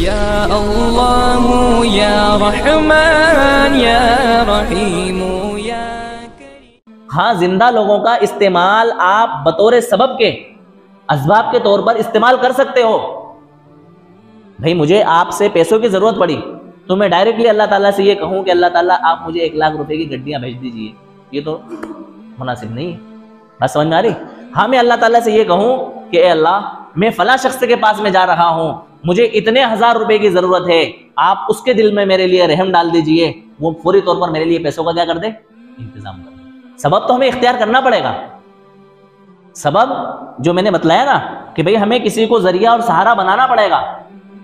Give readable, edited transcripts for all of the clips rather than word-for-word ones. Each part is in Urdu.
یا اللہ یا رحمان یا رحیم یا کریم۔ ہاں، زندہ لوگوں کا استعمال آپ بطور سبب کے، اسباب کے طور پر استعمال کر سکتے ہو۔ بھئی مجھے آپ سے پیسوں کی ضرورت پڑی تو میں ڈائریکٹلی اللہ تعالیٰ سے یہ کہوں کہ اللہ تعالیٰ آپ مجھے 1,00,000 روپے کی گڈیاں بھیج دیجئے، یہ تو مناسب نہیں ہے۔ بات سمجھ میں آ رہی؟ ہاں، میں اللہ تعالیٰ سے یہ کہوں کہ اے اللہ، میں فلاں شخص کے پاس میں جا رہا ہوں، مجھے اتنے 1,000 روپے کی ضرورت ہے، آپ اس کے دل میں میرے لیے رحم ڈال دیجئے، وہ فوری طور پر میرے لیے پیسوں کا کیا کر دے، انتظام کر دے۔ سبب تو ہمیں اختیار کرنا پڑے گا۔ سبب جو میں نے بتلایا نا کہ بھئی ہمیں کسی کو ذریعہ اور سہارا بنانا پڑے گا،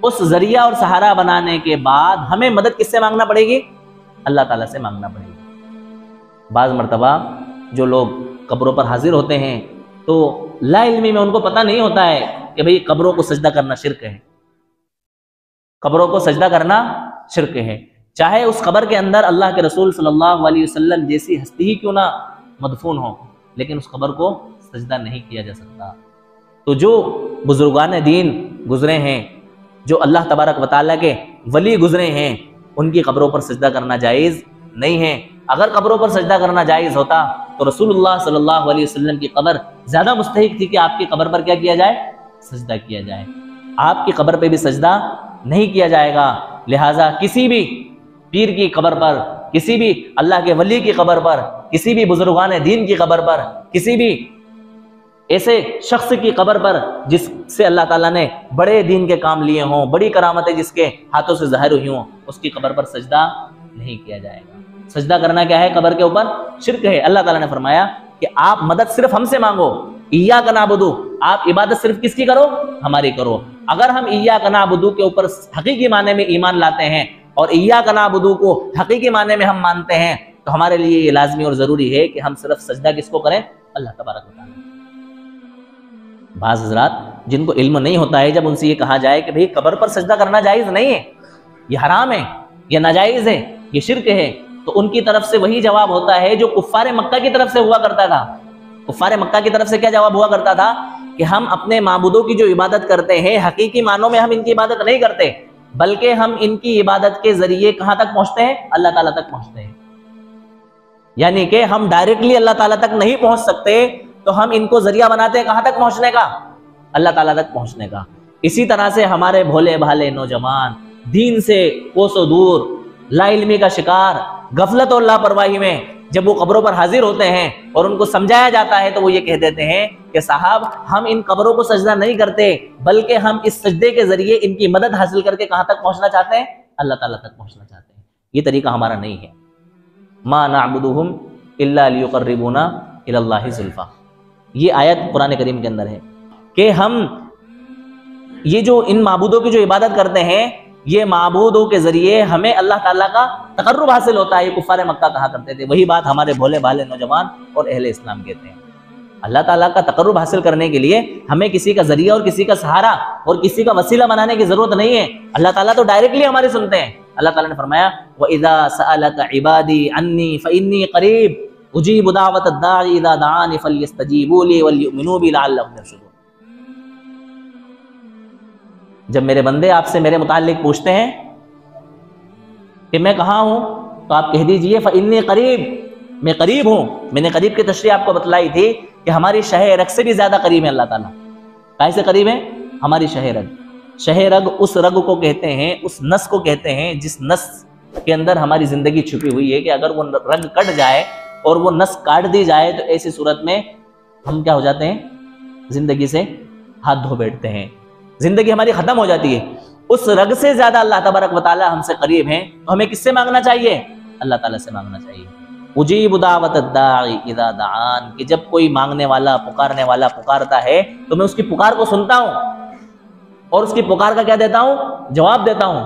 اس ذریعہ اور سہارا بنانے کے بعد ہمیں مدد کس سے مانگنا پڑے گی؟ اللہ تعالیٰ سے مانگنا پڑے گی۔ بعض مرتبہ جو لوگ قبروں پر حاضر ہوتے ہیں تو لا علمی میں ان کو پتہ نہیں ہوتا ہے کہ بھئی قبروں کو سجدہ کرنا شرک ہے، قبروں کو سجدہ کرنا شرک ہے، چاہے اس قبر کے اندر اللہ کے رسول صلی اللہ علیہ وسلم جیسی ہستی ہی کیوں نہ مدفون ہو، لیکن اس قبر کو سجدہ نہیں کیا جا سکتا۔ تو جو بزرگان دین گزرے ہیں، جو اللہ تبارک و تعالیٰ کے ولی گزرے ہیں، ان کی قبروں پر سجدہ کرنا جائز نہیں ہے۔ اگر قبروں پر سجدہ کرنا جائز ہوتا تو رسول اللہ صلی اللہ علیہ وسلم کی قبر زیادہ مستحق تھی کہ آپ کی قبر پر کیا کیا جائے؟ سجدہ کیا جائے۔ آپ کی قبر پہ بھی سجدہ نہیں کیا جائے گا، لہٰذا کسی بھی پیر کی قبر پر، کسی بھی اللہ کے ولی کی قبر پر، کسی بھی بزرگان دین کی قبر پر، کسی بھی ایسے شخص کی قبر پر جس سے اللہ تعالیٰ نے بڑے دین کے کام لیے ہوں، بڑی کرامتیں جس کے ہاتھوں سے ظاہر ہوئی ہوں، اس کی قبر پر سجدہ نہیں کیا جائے گا۔ سجدہ کرنا کیا ہے؟ قبر کے اوپر شرک ہے۔ اللہ تعالیٰ نے فرمایا کہ آپ مدد صرف ہم سے مانگو، ایاک نعبد، آپ عبادت صرف کس کی کرو؟ ہماری کرو۔ اگر ہم ایاک نعبد کے اوپر حقیقی معنی میں ایمان لاتے ہیں اور ایاک نعبد کو حقیقی معنی میں ہم مانتے ہیں تو ہمارے لیے یہ لازمی اور ضروری ہے کہ ہم صرف سجدہ کس کو کریں؟ اللہ تبارک و تعالیٰ۔ بعض حضرات جن کو علم نہیں ہوتا ہے، جب ان سے یہ کہا جائے کہ بھئی قبر پر سجدہ کرنا جائز نہیں ہے، یہ حرام ہے، یہ ناجائز ہے، یہ شرک ہے، تو ان کی طرف سے وہی جواب ہوتا ہے جو کفار مکہ کی طرف سے ہوا کرتا تھا۔ کفار مکہ کی طرف سے کیا جواب ہوا کرتا تھا کہ ہم اپنے معبودوں کی جو عبادت کرتے ہیں، حقیقی معنوں میں ہم ان کی عبادت نہیں کرتے، بلکہ ہم ان کی عبادت کے ذریعے کہاں تک پہنچتے ہیں؟ اللہ تعالیٰ تک پہنچتے ہیں۔ یعنی کہ ہم ڈائریکٹلی اللہ تعالیٰ تک نہیں پہنچ سکتے تو ہم ان کو ذریعہ بناتے ہیں کہاں تک پہنچنے کا؟ اللہ تعالیٰ تک پہنچنے کا۔ اسی طرح سے ہمارے بھولے بھالے نوجوان دین سے کوسوں دور، لا علمی کا شکار، غفلت اور لاپرواہی میں جب وہ قبروں پر حاضر ہوتے ہیں اور ان کو سمجھایا جاتا ہے تو وہ یہ کہہ دیتے ہیں کہ صاحب ہم ان قبروں کو سجدہ نہیں کرتے، بلکہ ہم اس سجدے کے ذریعے ان کی مدد حاصل کر کے کہاں تک پہنچنا چاہتے ہیں؟ اللہ تعالیٰ تک پہنچنا چاہتے ہیں۔ یہ طریقہ ہمارا نہیں ہے۔ ما نعبدہم الا لیقربونا الی اللہ زلفیٰ، یہ آیت قرآن کریم کے اندر ہے کہ ہم یہ جو ان معبودوں کی جو عبادت کرتے ہیں، یہ معبودوں کے ذریعے ہمیں اللہ تعالیٰ کا تقرب حاصل ہوتا ہے۔ یہ کفار مکہ کہا کرتے تھے، وہی بات ہمارے بھولے بھالے نوجوان اور اہل اسلام کہتے ہیں۔ اللہ تعالیٰ کا تقرب حاصل کرنے کے لیے ہمیں کسی کا ذریعہ اور کسی کا سہارا اور کسی کا وسیلہ بنانے کی ضرورت نہیں ہے۔ اللہ تعالیٰ تو ڈائریکٹلی ہماری سنتے ہیں۔ اللہ تعالیٰ نے فرمایا وَإِذَا سَأَلَكَ عِبَادِي عَنِّي فَإِنِّي قَرِيبٌ أُجِيبُ دَعْوَةَ الدَّاعِ إِذَا دَعَانِ فَلْيَسْتَجِيبُوا لِي وَلْيُؤْمِنُوا بِي لَعَلَّهُمْ يَرْشُدُونَ۔ جب میرے بندے آپ سے میرے متعلق پوچھتے ہیں کہ میں کہاں ہوں تو آپ کہہ دیجئے فَإِنِّي قَرِيبٌ، میں قریب ہوں۔ میں نے قریب کی تشریح آپ کو بتلائی تھی کہ ہماری شہ رگ سے بھی زیادہ قریب ہے اللہ تعالیٰ۔ کیسے قریب ہے؟ ہماری شہ رگ۔ شہ رگ اس رگ کو کہتے ہیں، اس نس کو کہتے ہیں جس نس کے اندر ہماری زندگی چھپی ہوئی ہے، کہ اگر وہ رگ کٹ جائے اور وہ نس کاٹ دی جائے تو ایسی صورت میں ہم کیا ہو جاتے ہیں؟ زندگی سے ہاتھ دھو بیٹھتے ہیں، زندگی ہماری ختم ہو جاتی ہے۔ اس رگ سے زیادہ اللہ تبارک و تعالیٰ ہم سے قریب ہیں، تو ہمیں کس سے مانگنا چاہیے؟ اللہ تعالیٰ سے مانگنا چاہیے۔ اجیب دعوت الداعی اذا دعان، کہ جب کوئی مانگنے والا پکارنے والا پکارتا ہے تو میں اس کی پکار کو سنتا ہوں اور اس کی پکار کا کیا دیتا ہوں؟ جواب دیتا ہوں۔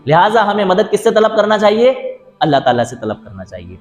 لہٰذا ہمیں مدد کس سے طلب کرنا چاہیے؟ اللہ تعالیٰ سے طلب کرنا چاہیے۔